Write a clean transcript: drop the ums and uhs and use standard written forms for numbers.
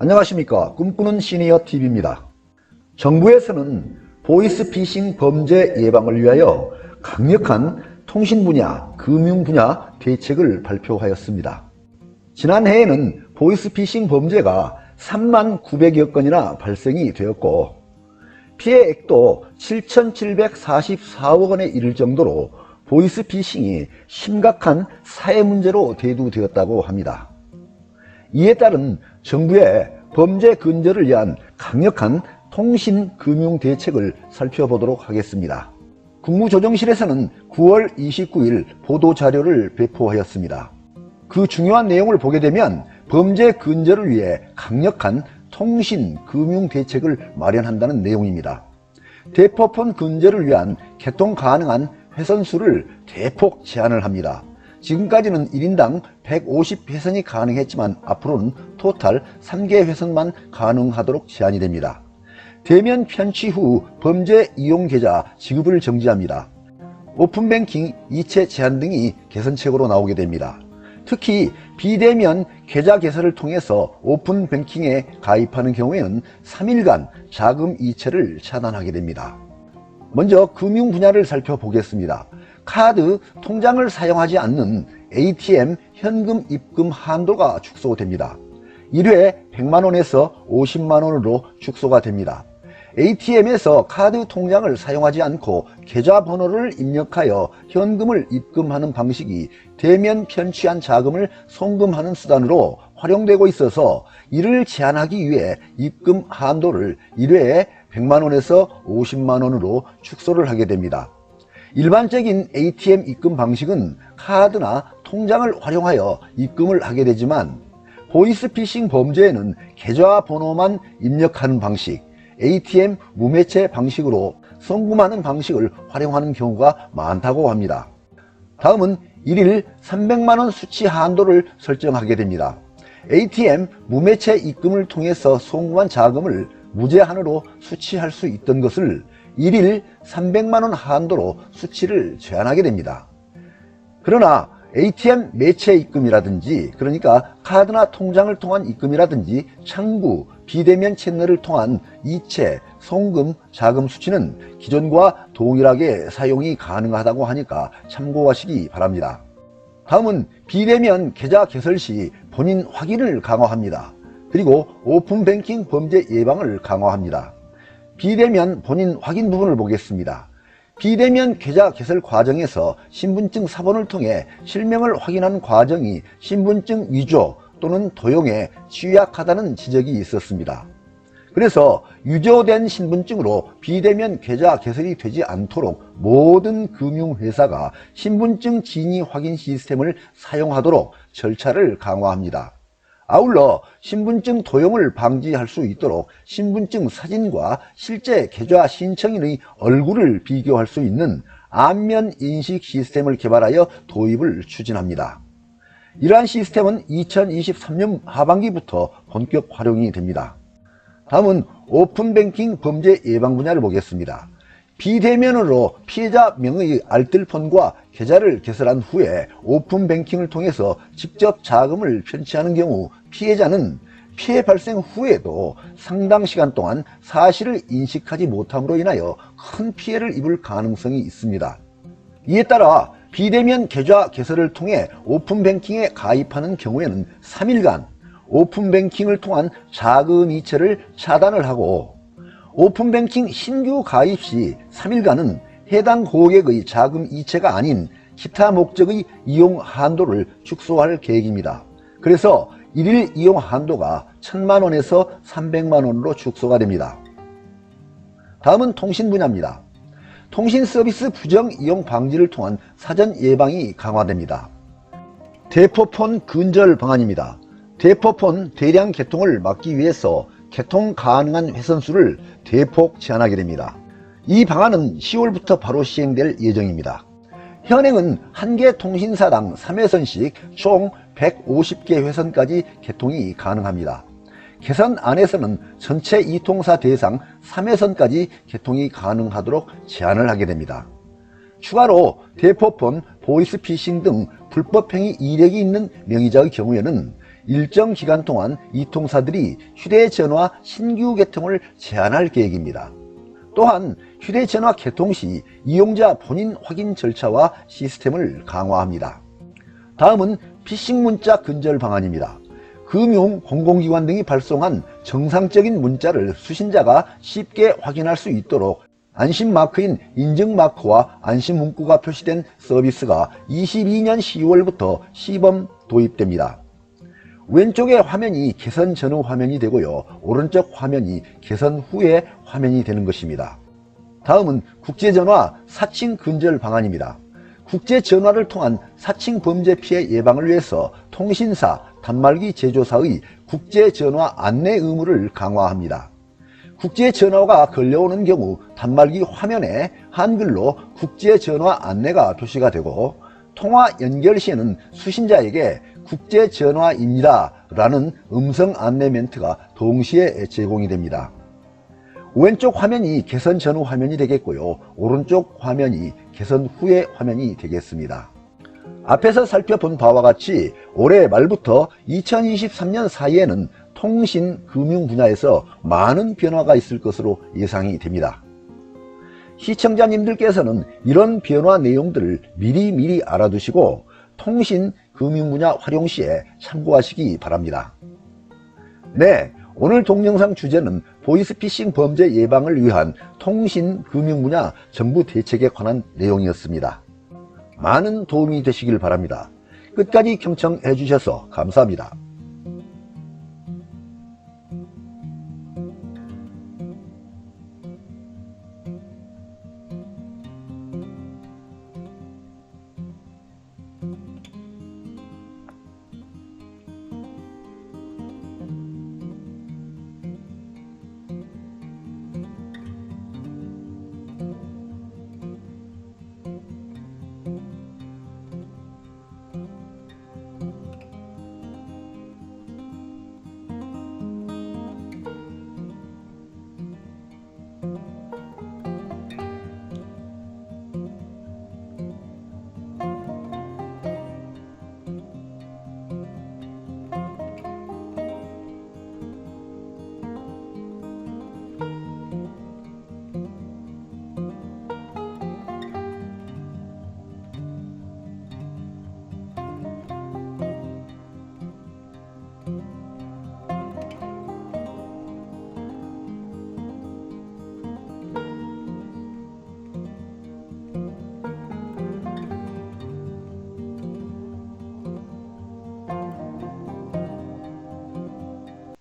안녕하십니까. 꿈꾸는 시니어TV입니다. 정부에서는 보이스피싱 범죄 예방을 위하여 강력한 통신 분야, 금융 분야 대책을 발표하였습니다. 지난해에는 보이스피싱 범죄가 3만 900여 건이나 발생이 되었고 피해액도 7,744억 원에 이를 정도로 보이스피싱이 심각한 사회 문제로 대두되었다고 합니다. 이에 따른 정부의 범죄 근절을 위한 강력한 통신 금융 대책을 살펴보도록 하겠습니다. 국무조정실에서는 9월 29일 보도자료를 배포하였습니다. 그 중요한 내용을 보게 되면 범죄 근절을 위해 강력한 통신 금융 대책을 마련한다는 내용입니다. 대포폰 근절을 위한 개통 가능한 회선수를 대폭 제한을 합니다. 지금까지는 1인당 150회선이 가능했지만 앞으로는 토탈 3개 회선만 가능하도록 제한이 됩니다. 대면 편취 후 범죄 이용 계좌 지급을 정지합니다. 오픈뱅킹 이체 제한 등이 개선책으로 나오게 됩니다. 특히 비대면 계좌 개설을 통해서 오픈뱅킹에 가입하는 경우에는 3일간 자금 이체를 차단하게 됩니다. 먼저 금융 분야를 살펴보겠습니다. 카드, 통장을 사용하지 않는 ATM 현금 입금 한도가 축소됩니다. 1회 100만원에서 50만원으로 축소가 됩니다. ATM에서 카드 통장을 사용하지 않고 계좌번호를 입력하여 현금을 입금하는 방식이 대면 편취한 자금을 송금하는 수단으로 활용되고 있어서 이를 제한하기 위해 입금 한도를 1회에 100만원에서 50만원으로 축소를 하게 됩니다. 일반적인 ATM 입금 방식은 카드나 통장을 활용하여 입금을 하게 되지만 보이스피싱 범죄에는 계좌번호만 입력하는 방식, ATM 무매체 방식으로 송금하는 방식을 활용하는 경우가 많다고 합니다. 다음은 1일 300만원 수치 한도를 설정하게 됩니다. ATM 무매체 입금을 통해서 송금한 자금을 무제한으로 수취할 수 있던 것을 1일 300만원 한도로 수치를 제한하게 됩니다. 그러나 ATM 매체 입금이라든지 그러니까 카드나 통장을 통한 입금이라든지 창구, 비대면 채널을 통한 이체, 송금, 자금 수치는 기존과 동일하게 사용이 가능하다고 하니까 참고하시기 바랍니다. 다음은 비대면 계좌 개설 시 본인 확인을 강화합니다. 그리고 오픈뱅킹 범죄 예방을 강화합니다. 비대면 본인 확인 부분을 보겠습니다. 비대면 계좌 개설 과정에서 신분증 사본을 통해 실명을 확인하는 과정이 신분증 위조 또는 도용에 취약하다는 지적이 있었습니다. 그래서 위조된 신분증으로 비대면 계좌 개설이 되지 않도록 모든 금융회사가 신분증 진위 확인 시스템을 사용하도록 절차를 강화합니다. 아울러 신분증 도용을 방지할 수 있도록 신분증 사진과 실제 계좌 신청인의 얼굴을 비교할 수 있는 안면 인식 시스템을 개발하여 도입을 추진합니다. 이러한 시스템은 2023년 하반기부터 본격 활용이 됩니다. 다음은 오픈뱅킹 범죄 예방 분야를 보겠습니다. 비대면으로 피해자 명의 알뜰폰과 계좌를 개설한 후에 오픈뱅킹을 통해서 직접 자금을 편취하는 경우 피해자는 피해 발생 후에도 상당 시간 동안 사실을 인식하지 못함으로 인하여 큰 피해를 입을 가능성이 있습니다. 이에 따라 비대면 계좌 개설을 통해 오픈뱅킹에 가입하는 경우에는 3일간 오픈뱅킹을 통한 자금 이체를 차단을 하고 오픈뱅킹 신규 가입 시 3일간은 해당 고객의 자금 이체가 아닌 기타 목적의 이용 한도를 축소할 계획입니다. 그래서 1일 이용 한도가 1000만원에서 300만원으로 축소가 됩니다. 다음은 통신 분야입니다. 통신 서비스 부정 이용 방지를 통한 사전 예방이 강화됩니다. 대포폰 근절 방안입니다. 대포폰 대량 개통을 막기 위해서 개통 가능한 회선수를 대폭 제한하게 됩니다. 이 방안은 10월부터 바로 시행될 예정입니다. 현행은 한 개 통신사당 3회선씩 총 150개 회선까지 개통이 가능합니다. 개선안에서는 전체 이통사 대상 3회선까지 개통이 가능하도록 제한을 하게 됩니다. 추가로 대포폰, 보이스피싱 등 불법행위 이력이 있는 명의자의 경우에는 일정 기간 동안 이 통사들이 휴대전화 신규 개통을 제한할 계획입니다. 또한 휴대전화 개통 시 이용자 본인 확인 절차와 시스템을 강화합니다. 다음은 피싱 문자 근절 방안입니다. 금융, 공공기관 등이 발송한 정상적인 문자를 수신자가 쉽게 확인할 수 있도록 안심마크인 인증마크와 안심문구가 표시된 서비스가 22년 10월부터 시범 도입됩니다. 왼쪽의 화면이 개선 전후 화면이 되고요. 오른쪽 화면이 개선 후의 화면이 되는 것입니다. 다음은 국제전화 사칭 근절 방안입니다. 국제전화를 통한 사칭 범죄 피해 예방을 위해서 통신사, 단말기 제조사의 국제전화 안내 의무를 강화합니다. 국제전화가 걸려오는 경우 단말기 화면에 한글로 국제전화 안내가 표시가 되고 통화 연결 시에는 수신자에게 국제전화입니다 라는 음성 안내 멘트가 동시에 제공이 됩니다. 왼쪽 화면이 개선 전후 화면이 되겠고요. 오른쪽 화면이 개선 후의 화면이 되겠습니다. 앞에서 살펴본 바와 같이 올해 말부터 2023년 사이에는 통신, 금융 분야에서 많은 변화가 있을 것으로 예상이 됩니다. 시청자님들께서는 이런 변화 내용들을 미리 알아두시고 통신, 금융 분야 활용 시에 참고하시기 바랍니다. 네, 오늘 동영상 주제는 보이스피싱 범죄 예방을 위한 통신, 금융 분야 정부 대책에 관한 내용이었습니다. 많은 도움이 되시길 바랍니다. 끝까지 경청해 주셔서 감사합니다.